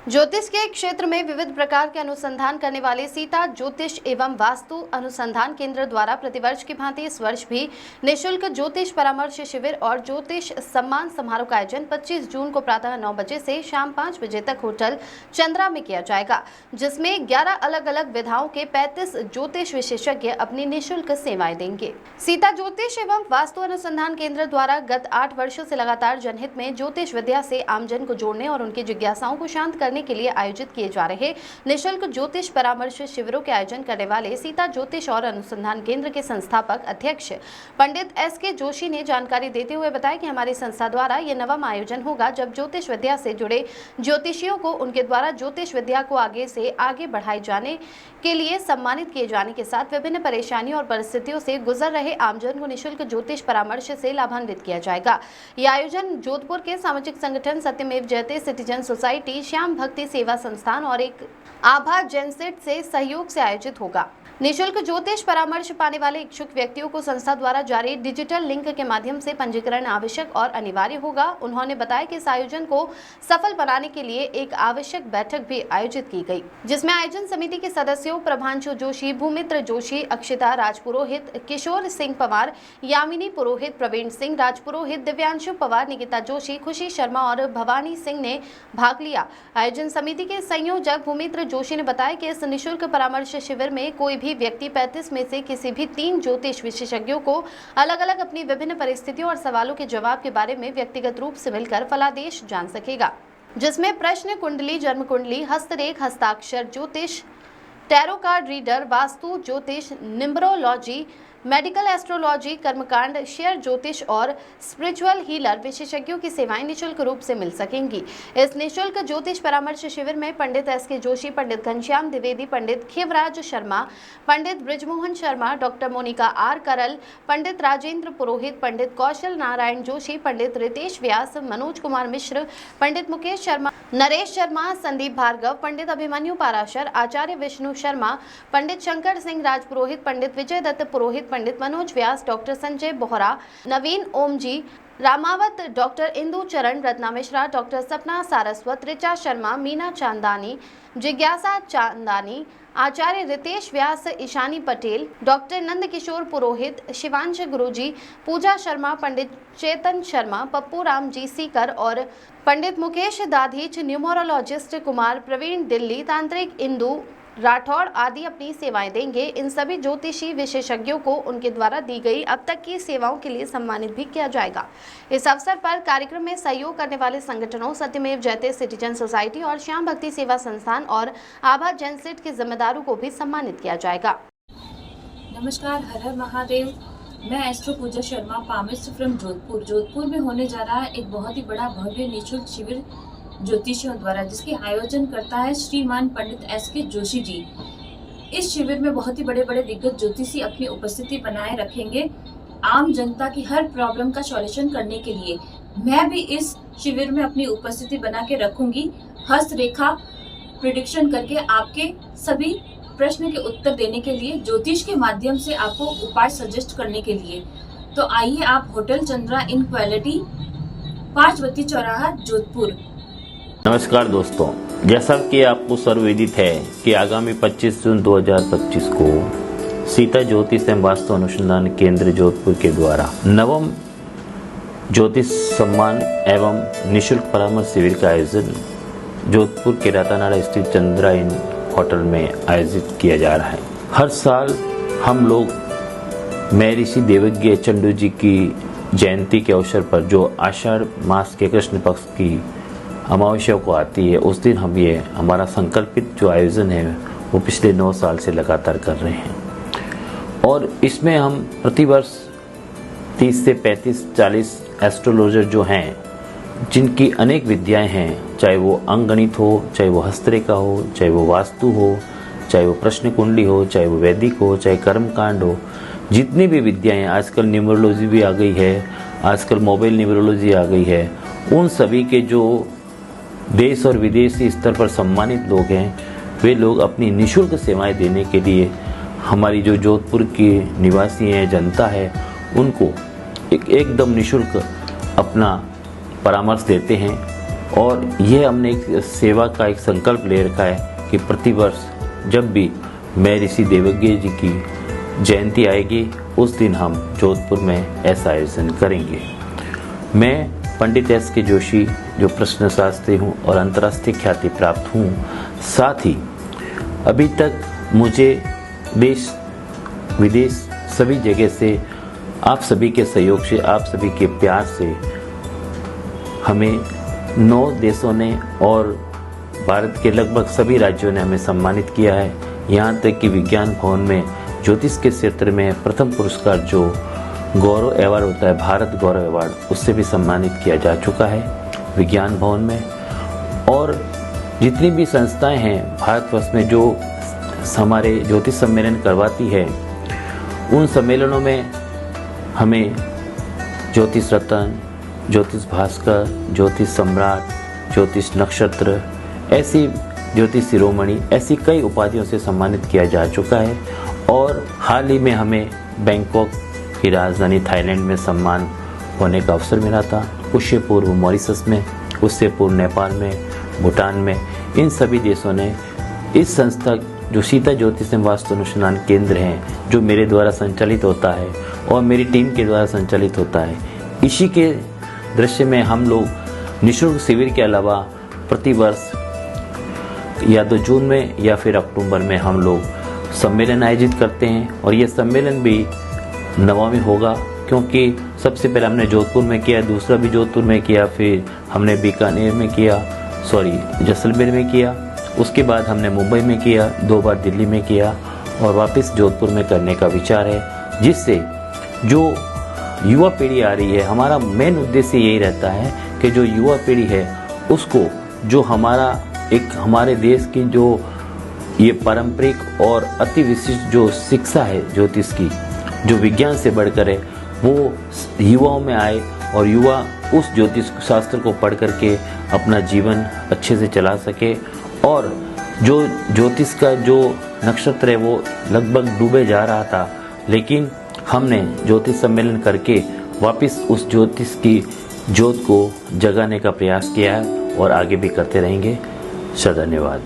ज्योतिष के क्षेत्र में विविध प्रकार के अनुसंधान करने वाले सीता ज्योतिष एवं वास्तु अनुसंधान केंद्र द्वारा प्रतिवर्ष की भांति इस वर्ष भी निःशुल्क ज्योतिष परामर्श शिविर और ज्योतिष सम्मान समारोह का आयोजन 25 जून को प्रातः 9 बजे से शाम 5 बजे तक होटल चंद्रा में किया जाएगा, जिसमें 11 अलग अलग विधाओं के 35 ज्योतिष विशेषज्ञ अपनी निःशुल्क सेवाएं देंगे। सीता ज्योतिष एवं वास्तु अनुसंधान केंद्र द्वारा गत 8 वर्षों से लगातार जनहित में ज्योतिष विद्या से आमजन को जोड़ने और उनकी जिज्ञासाओं को शांत करने के लिए आयोजित किए जा रहे निःशुल्क ज्योतिष परामर्श शिविरों के आयोजन करने वाले सीता ज्योतिष और अनुसंधान केंद्र के संस्थापक अध्यक्ष पंडित एस.के. जोशी ने जानकारी देते हुए बताया कि हमारी संस्था द्वारा यह नवम आयोजन होगा, जब ज्योतिष विद्या से जुड़े ज्योतिषियों को उनके द्वारा ज्योतिष विद्या को आगे से आगे बढ़ाए जाने के लिए सम्मानित किए जाने के साथ विभिन्न परेशानियों और परिस्थितियों से गुजर रहे आमजन को निःशुल्क ज्योतिष परामर्श से लाभान्वित किया जाएगा। यह आयोजन जोधपुर के सामाजिक संगठन सत्यमेव जयते सिटीजन सोसाइटी, श्याम भक्ति सेवा संस्थान और एक आभा जेनसेट से सहयोग से आयोजित होगा। निःशुल्क ज्योतिष परामर्श पाने वाले इच्छुक व्यक्तियों को संस्था द्वारा जारी डिजिटल लिंक के माध्यम से पंजीकरण आवश्यक और अनिवार्य होगा। उन्होंने बताया कि इस आयोजन को सफल बनाने के लिए एक आवश्यक बैठक भी आयोजित की गई, जिसमें आयोजन समिति के सदस्यों प्रभांशु जोशी, भूमित्र जोशी, अक्षिता राजपुरोहित, किशोर सिंह पवार, यामिनी पुरोहित, प्रवीण सिंह राजपुरोहित, दिव्यांशु पवार, निकिता जोशी, खुशी शर्मा और भवानी सिंह ने भाग लिया। आयोजन समिति के संयोजक भूमित्र जोशी ने बताया कि इस निःशुल्क परामर्श शिविर में कोई भी व्यक्ति 35 में से किसी भी 3 ज्योतिष विशेषज्ञों को अलग अलग अपनी विभिन्न परिस्थितियों और सवालों के जवाब के बारे में व्यक्तिगत रूप से मिलकर फलादेश जान सकेगा, जिसमें प्रश्न कुंडली, जन्म कुंडली, हस्तरेख, हस्ताक्षर ज्योतिष, टैरो कार्ड रीडर, वास्तु ज्योतिष, निम्बरोलॉजी, मेडिकल एस्ट्रोलॉजी, कर्मकांड, शेयर ज्योतिष और स्पिरिचुअल हीलर विशेषज्ञों की सेवाएं निःशुल्क रूप से मिल सकेंगी। इस निःशुल्क ज्योतिष परामर्श शिविर में Pandit S K. Joshi, Pandit Ghanshyam Dwivedi, Pandit Khivraj Sharma, Pandit Brijmohan Sharma, doctor Monika R. Karal, Pandit Rajendra Purohit, Pandit Kaushal Narayan Joshi, Pandit Ritesh Vyas, Manoj Kumar Mishra, Pandit Mukesh Sharma, Naresh Sharma, Sandeep Bhargava, Pandit Abhimanyu Parashar, Acharya Vishnu Sharma, Pandit Shankar Singh Rajpurohit, Pandit Vijay Dutt Purohit, Pandit Manoj Vyas, doctor Sanjay Bohra, Naveen Omji Ramawat, doctor Indu Charan, Ratna Mishra, doctor सपना सारस्वत, ऋचा शर्मा, मीना चांदानी, जिज्ञासा चांदानी, आचार्य रितेश व्यास, ईशानी पटेल, डॉक्टर नंदकिशोर पुरोहित, शिवांश गुरुजी, पूजा शर्मा, पंडित चेतन शर्मा, पप्पू राम जी सीकर और पंडित मुकेश दाधीच, न्यूमरोलॉजिस्ट कुमार प्रवीण दिल्ली, तांत्रिक इंदु राठौड़ आदि अपनी सेवाएं देंगे। इन सभी ज्योतिषी विशेषज्ञों को उनके द्वारा दी गई अब तक की सेवाओं के लिए सम्मानित भी किया जाएगा। इस अवसर पर कार्यक्रम में सहयोग करने वाले संगठनों सत्यमेव जयते सिटीजन सोसाइटी और श्याम भक्ति सेवा संस्थान और आभा जेनसेट के जिम्मेदारों को भी सम्मानित किया जाएगा। नमस्कार, हर हर महादेव। मैं astro Puja Sharma, palmist from Jodhpur. Jodhpur में होने जा रहा है एक बहुत ही बड़ा भव्य निःशुल्क शिविर ज्योतिषियों द्वारा, जिसके आयोजन करता है श्रीमान पंडित एस.के. जोशी जी। इस शिविर में बहुत ही बड़े बड़े दिग्गज ज्योतिषी अपनी उपस्थिति बनाए रखेंगे आम जनता की हर प्रॉब्लम का सॉल्यूशन करने के लिए। मैं भी इस शिविर में अपनी उपस्थिति बना के रखूंगी, हस्तरेखा प्रिडिक्शन करके आपके सभी प्रश्न के उत्तर देने के लिए, ज्योतिष के माध्यम से आपको उपाय सजेस्ट करने के लिए। तो आइए आप होटल चंद्रा इन क्वालिटी, 5 बत्ती चौराहा, जोधपुर। नमस्कार दोस्तों, जैसा कि आपको सर्वविदित है कि आगामी 25 जून 2025 को सीता ज्योतिष एवं वास्तु अनुसंधान केंद्र जोधपुर के द्वारा नवम ज्योतिष सम्मान एवं निःशुल्क परामर्श शिविर का आयोजन जोधपुर के रातानाडा स्थित चंद्रा इन होटल में आयोजित किया जा रहा है। हर साल हम लोग महर्षि देवज्ञ चंडू जी की जयंती के अवसर पर, जो आषाढ़ मास के कृष्ण पक्ष की अमावस्या को आती है, उस दिन हम ये हमारा संकल्पित जो आयोजन है वो पिछले 9 साल से लगातार कर रहे हैं। और इसमें हम प्रतिवर्ष 30 से 35, 40 एस्ट्रोलॉजर जो हैं, जिनकी अनेक विद्याएं हैं, चाहे वो अंगगणित हो, चाहे वो हस्तरेखा हो, चाहे वो वास्तु हो, चाहे वो प्रश्न कुंडली हो, चाहे वो वैदिक हो, चाहे कर्मकांड हो, जितनी भी विद्याएं, आजकल न्यूमरोलॉजी भी आ गई है, आजकल मोबाइल न्यूमरोलॉजी आ गई है, उन सभी के जो देश और विदेशी स्तर पर सम्मानित लोग हैं, वे लोग अपनी निःशुल्क सेवाएं देने के लिए हमारी जो जोधपुर की निवासी हैं, जनता है, उनको एकदम निःशुल्क अपना परामर्श देते हैं। और यह हमने एक सेवा का एक संकल्प ले रखा है कि प्रतिवर्ष जब भी मैं ऋषि देवज्ञ जी की जयंती आएगी उस दिन हम जोधपुर में ऐसा आयोजन करेंगे। मैं पंडित एस के जोशी जो प्रश्न शास्त्री हूँ और अंतर्राष्ट्रीय ख्याति प्राप्त हूँ, साथ ही अभी तक मुझे देश विदेश सभी जगह से आप सभी के सहयोग से, आप सभी के प्यार से हमें 9 देशों ने और भारत के लगभग सभी राज्यों ने हमें सम्मानित किया है। यहाँ तक कि विज्ञान भवन में ज्योतिष के क्षेत्र में प्रथम पुरस्कार जो गौरव अवार्ड होता है, भारत गौरव अवार्ड, उससे भी सम्मानित किया जा चुका है विज्ञान भवन में। और जितनी भी संस्थाएं हैं भारतवर्ष में जो हमारे ज्योतिष सम्मेलन करवाती है, उन सम्मेलनों में हमें ज्योतिष रत्न, ज्योतिष भास्कर, ज्योतिष सम्राट, ज्योतिष नक्षत्र, ऐसी ज्योतिष शिरोमणि, ऐसी कई उपाधियों से सम्मानित किया जा चुका है। और हाल ही में हमें बैंकॉक की राजधानी थाईलैंड में सम्मान होने का अवसर मिला था, उससे पूर्व मॉरिशस में, उससे पूर्व नेपाल में, भूटान में। इन सभी देशों ने इस संस्था जो सीता ज्योतिष एवं वास्तु अनुसंधान केंद्र है, जो मेरे द्वारा संचालित होता है और मेरी टीम के द्वारा संचालित होता है, इसी के दृश्य में हम लोग निःशुल्क शिविर के अलावा प्रतिवर्ष या तो जून में या फिर अक्टूबर में हम लोग सम्मेलन आयोजित करते हैं। और ये सम्मेलन भी नवमी होगा, क्योंकि सबसे पहले हमने जोधपुर में किया, दूसरा भी जोधपुर में किया, फिर हमने बीकानेर में किया, जैसलमेर में किया, उसके बाद हमने मुंबई में किया, 2 बार दिल्ली में किया और वापस जोधपुर में करने का विचार है, जिससे जो युवा पीढ़ी आ रही है, हमारा मेन उद्देश्य यही रहता है कि जो युवा पीढ़ी है उसको जो हमारे देश की जो ये पारंपरिक और अति विशिष्ट जो शिक्षा है ज्योतिष की, जो विज्ञान से बढ़कर है, वो युवाओं में आए और युवा उस ज्योतिष शास्त्र को पढ़ करके अपना जीवन अच्छे से चला सके। और जो ज्योतिष का जो नक्षत्र है वो लगभग डूबे जा रहा था, लेकिन हमने ज्योतिष सम्मेलन करके वापस उस ज्योतिष की ज्योत को जगाने का प्रयास किया है और आगे भी करते रहेंगे। धन्यवाद।